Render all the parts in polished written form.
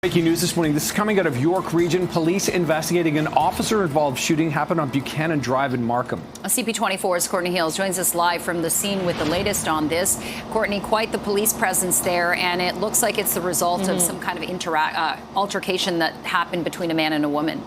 Breaking news this morning. This is coming out of York Region. Police investigating an officer-involved shooting happened on Buchanan Drive in Markham. CP24's Courtney Hills joins us live from the scene with the latest on this. Courtney, quite the police presence there, and it looks like it's the result of some kind of altercation that happened between a man and a woman.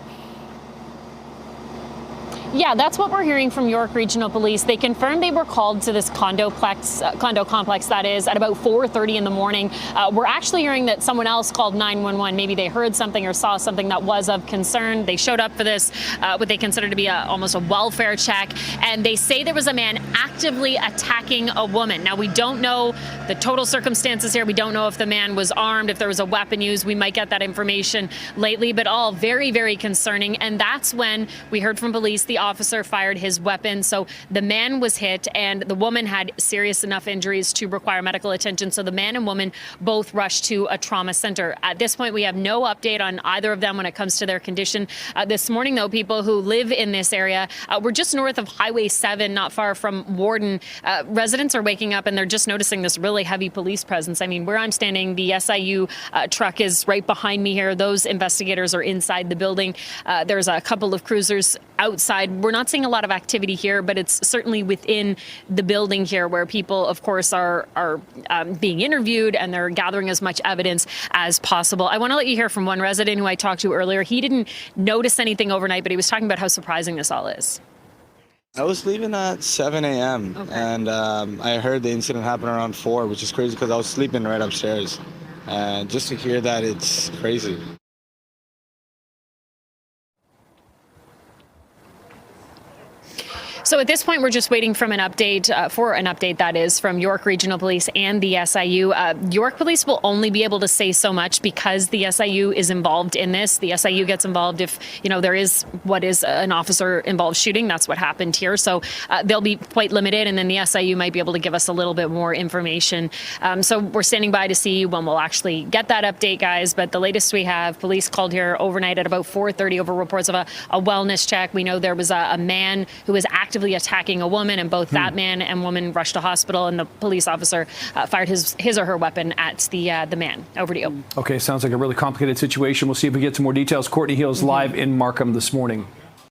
Yeah, that's what we're hearing from York Regional Police. They confirmed they were called to this condo complex, that is, at about 4:30 in the morning. We're actually hearing that someone else called 911. Maybe they heard something or saw something that was of concern. They showed up for this, what they consider to be almost a welfare check. And they say there was a man actively attacking a woman. Now, we don't know the total circumstances here. We don't know if the man was armed, if there was a weapon used. We might get that information lately, but all very, very concerning. And that's when we heard from police the officer fired his weapon. So the man was hit and the woman had serious enough injuries to require medical attention. So the man and woman both rushed to a trauma center. At this point, we have no update on either of them when it comes to their condition. This morning, though, people who live in this area, we're just north of Highway 7, not far from Warden. Residents are waking up and they're just noticing this really heavy police presence. I mean, where I'm standing, the SIU truck is right behind me here. Those investigators are inside the building. There's a couple of cruisers outside. We're not seeing a lot of activity here, but it's certainly within the building here where people, of course, are being interviewed and they're gathering as much evidence as possible. I want to let you hear from one resident who I talked to earlier. He didn't notice anything overnight, but he was talking about how surprising this all is. I was leaving at 7 a.m. And I heard the incident happen around 4, which is crazy because I was sleeping right upstairs. And just to hear that, it's crazy. So at this point, we're just waiting for an update, that is, from York Regional Police and the SIU. York Police will only be able to say so much because the SIU is involved in this. The SIU gets involved if, there is what is an officer-involved shooting. That's what happened here. So they'll be quite limited, and then the SIU might be able to give us a little bit more information. So we're standing by to see when we'll actually get that update, guys. But the latest we have, police called here overnight at about 4:30 over reports of a wellness check. We know there was a man who was actively attacking a woman, and both that man and woman rushed to hospital, and the police officer fired his or her weapon at the man. Over to you. Okay, sounds like a really complicated situation. We'll see if we get some more details. Courtney Hills live in Markham this morning.